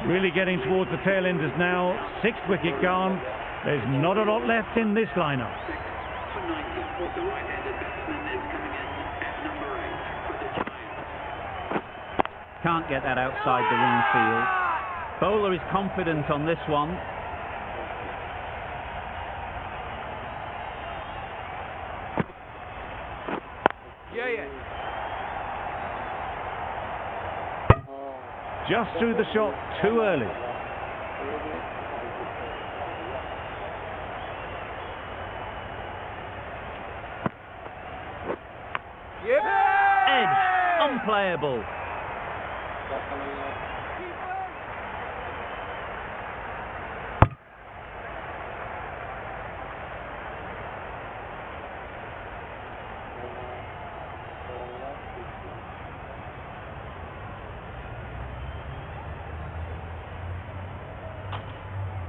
Really getting towards the tail enders now. 6th wicket gone. There's not a lot left in this lineup. For 90, the right-handed batsman is coming in at number 8 for the Giants. Can't get that outside the wing field. Bowler is confident on this one. Yeah. Just threw the shot too early. Yeah. Edge, unplayable.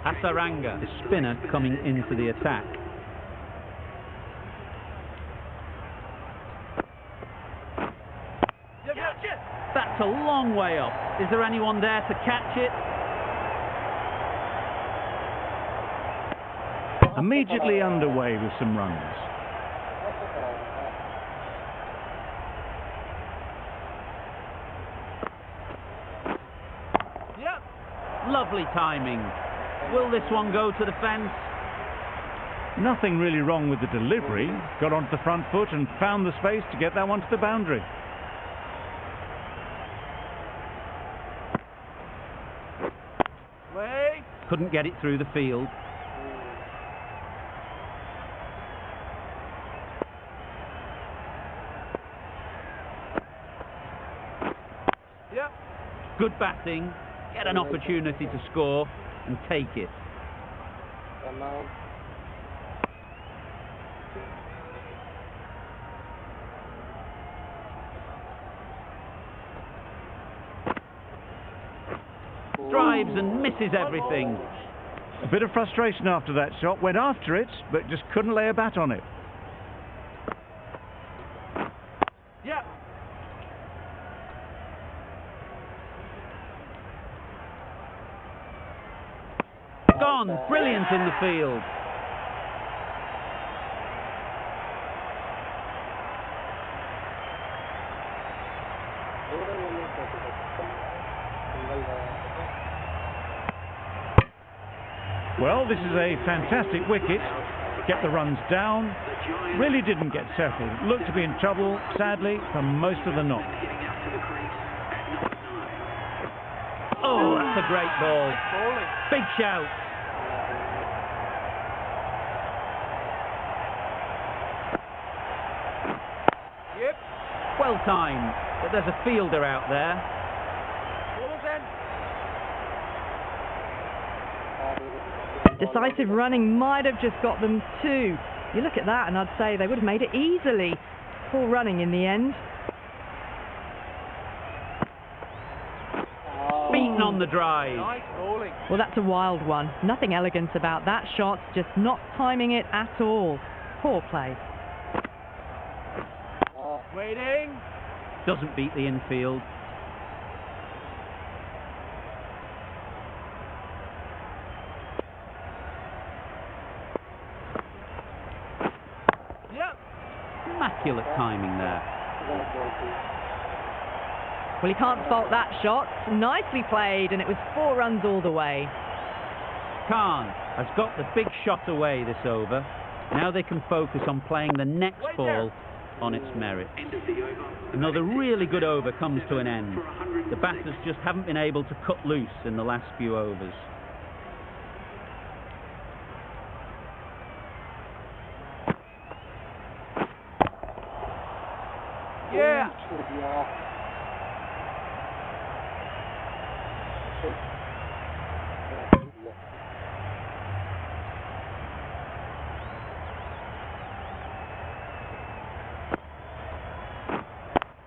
Hasaranga, the spinner, coming into the attack. That's a long way off. Is there anyone there to catch it? Immediately underway with some runs. Lovely timing. Will this one go to the fence? Nothing really wrong with the delivery. Got onto the front foot and found the space to get that one to the boundary. Wait. Couldn't get it through the field. Yep. Good batting. Get an opportunity to score and take it. Run out. Drives and misses everything. A bit of frustration after that shot. Went after it, but just couldn't lay a bat on it. Yep. Gone. Brilliant in the field. Well, this is a fantastic wicket. Kept the runs down. Really didn't get settled. Looked to be in trouble, sadly, for most of the knock. Oh, that's a great ball. Bowling. Big shout. Yep. Well timed, but there's a fielder out there. Ball's end. Decisive running might have just got them two. You look at that and I'd say they would have made it easily. Poor running in the end. Beaten on the drive. Nice bowling. Well, that's a wild one. Nothing elegant about that shot, just not timing it at all. Poor play. Waiting. Doesn't beat the infield. Yep. Immaculate timing there. Well, you can't fault that shot. Nicely played, and it was 4 runs all the way. Khan has got the big shot away this over. Now they can focus on playing the next ball on its merit. Another really good over comes to an end. The batters just haven't been able to cut loose in the last few overs. Yeah.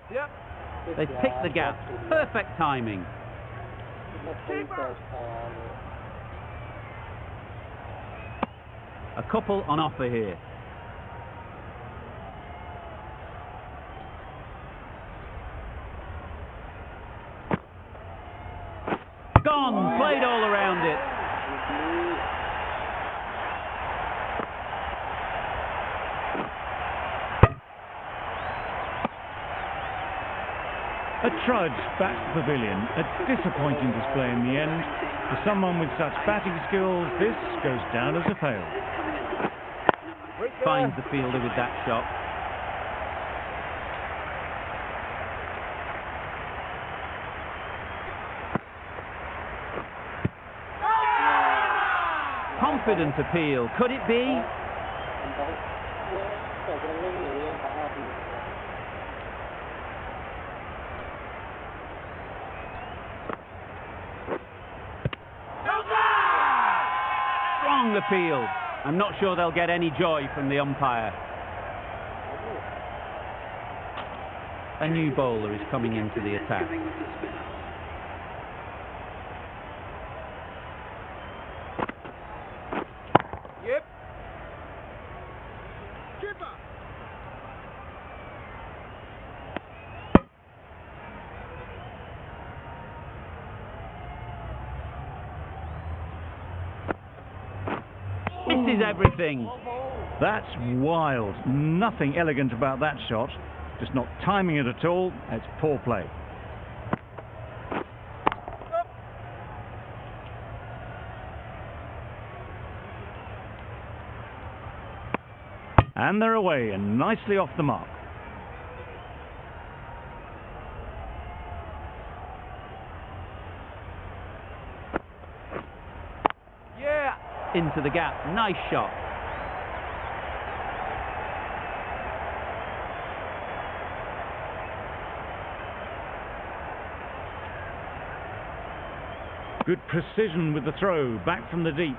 Yep. They've picked the gap. Perfect timing. A couple on offer here. Gone. Played all around it. A trudge back to the pavilion. A disappointing display in the end. For someone with such batting skills, this goes down as a fail. Finds the fielder with that shot. Confident appeal. Could it be? Strong appeal. I'm not sure they'll get any joy from the umpire. A new bowler is coming into the attack. Yep. Chipper. Misses everything. That's wild. Nothing elegant about that shot. Just not timing it at all. It's poor play. And they're away and nicely off the mark. Yeah. Into the gap. Nice shot. Good precision with the throw back from the deep.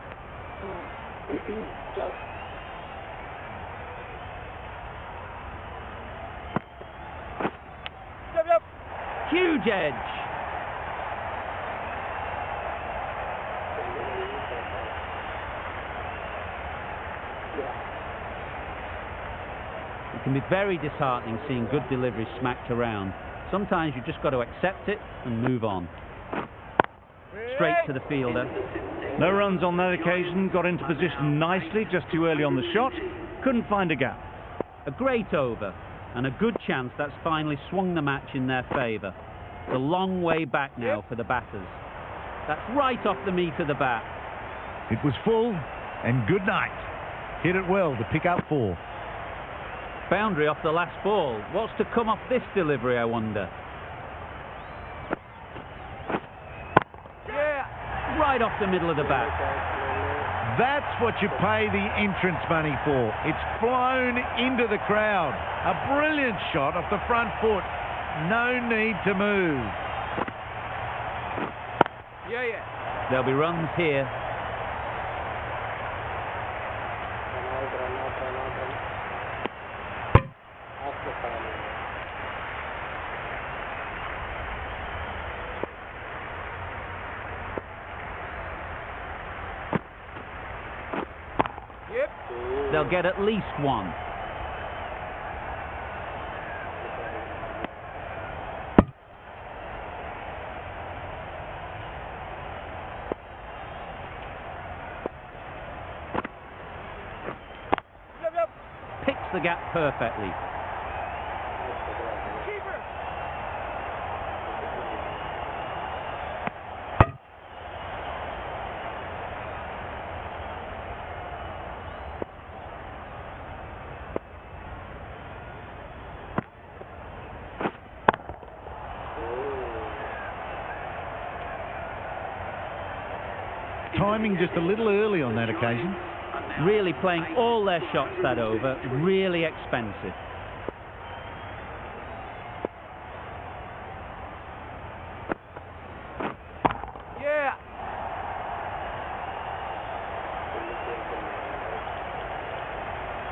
Yep. Huge edge. It can be very disheartening seeing good deliveries smacked around. Sometimes you've just got to accept it and move on. Straight to the fielder. No runs on that occasion, got into position nicely, just too early on the shot, couldn't find a gap. A great over, and a good chance that's finally swung the match in their favour. It's a long way back now for the batters. That's right off the meat of the bat. It was full, and good night. Hit it well to pick up 4. Boundary off the last ball. What's to come off this delivery, I wonder? Right off the middle of the bat. That's what you pay the entrance money for. It's flown into the crowd. A brilliant shot off the front foot. No need to move. Yeah. There'll be runs here. They'll get at least 1. Picks the gap perfectly. Timing just a little early on that occasion. Really playing all their shots that over. Really expensive. Yeah.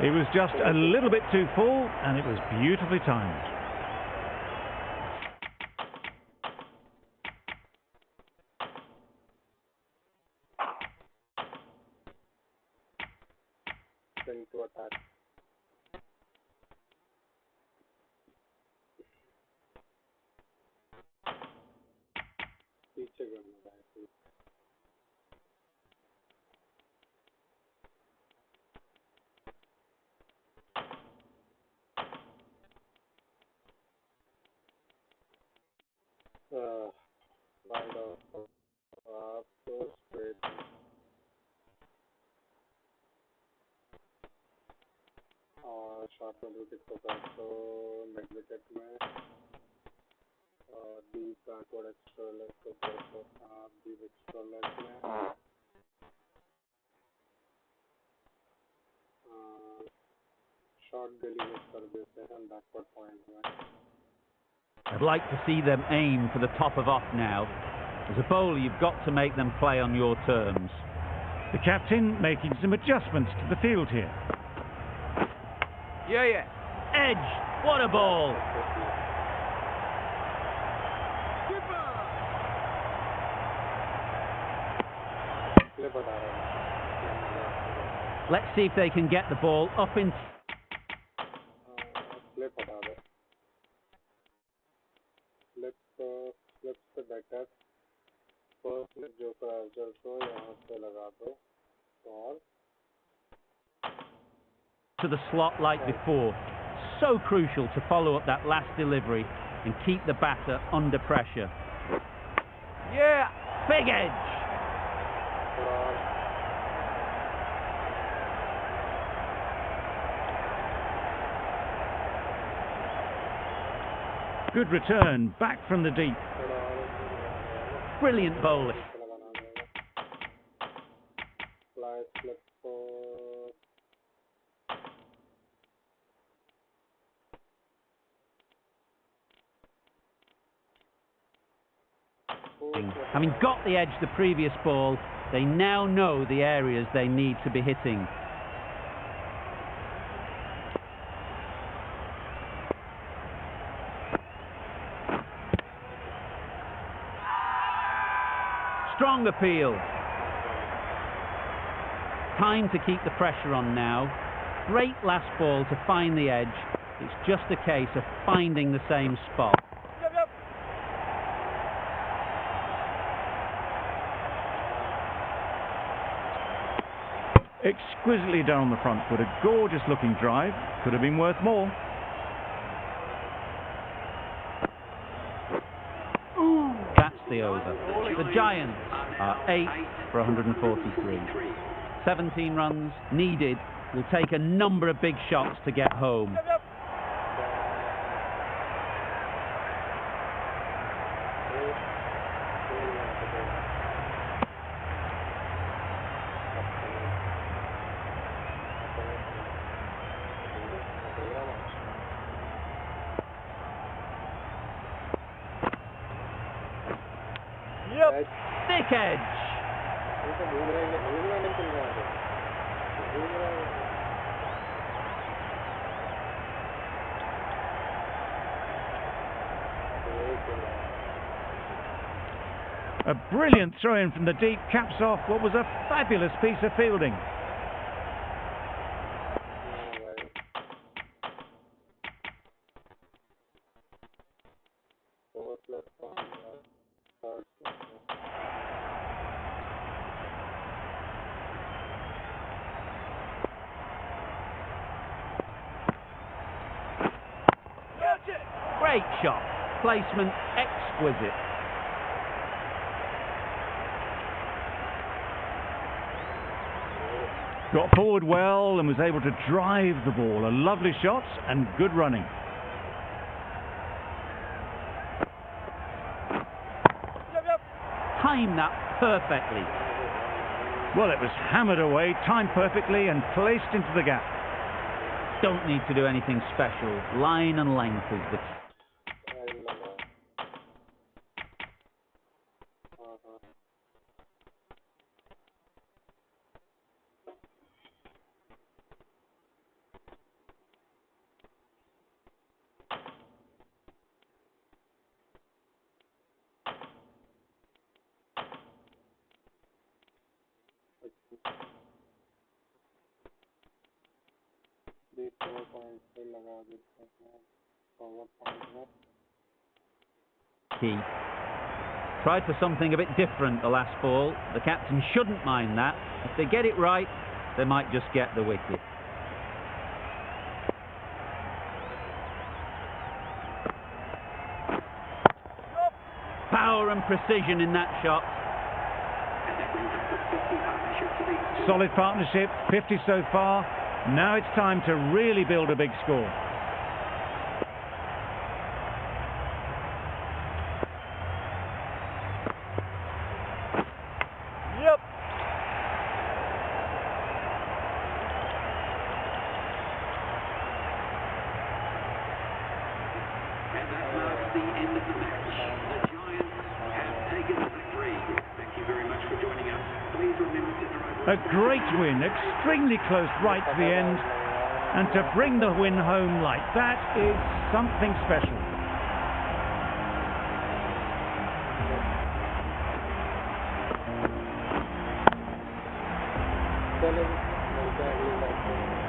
It was just a little bit too full, and it was beautifully timed. To attack. पीछे करना है wide off so straight और short में wicket को कर तो net wicket में deep backward extra leg को तो डीप एक्स्ट्रा लेग में शॉर्ट डिलीवर कर देते हैं बैकवर्ड पॉइंट में. I'd like to see them aim for the top of off now. As a bowler, you've got to make them play on your terms. The captain making some adjustments to the field here. Yeah. Edge! What a ball! Let's see if they can get the ball up in... to the slot like before. So crucial to follow up that last delivery and keep the batter under pressure. Yeah. Big edge. Good return, back from the deep. Brilliant bowling. Fly slip for Having got the edge the previous ball, they now know the areas they need to be hitting. Strong appeal. Time to keep the pressure on now. Great last ball to find the edge. It's just a case of finding the same spot. Exquisitely done on the front foot. A gorgeous looking drive. Could have been worth more. That's the over. The Giants are 8 for 143. 17 runs needed. Will take a number of big shots to get home. Thick edge. A brilliant throw-in from the deep caps off what was a fabulous piece of fielding. Great shot. Placement exquisite. Got forward well and was able to drive the ball. A lovely shot and good running. Timed that perfectly. Well, it was hammered away, timed perfectly and placed into the gap. Don't need to do anything special. Line and length is the... Key. Tried for something a bit different the last ball. The captain shouldn't mind that. If they get it right, they might just get the wicket. Power and precision in that shot. Solid partnership, 50 so far. Now it's time to really build a big score. And that marks the end of the match. The Giants have taken the victory. Thank you very much for joining us. Please remember to drive... A great win, extremely close right to the end. And to bring the win home like that is something special. चलो मिलते हैं अगली बार।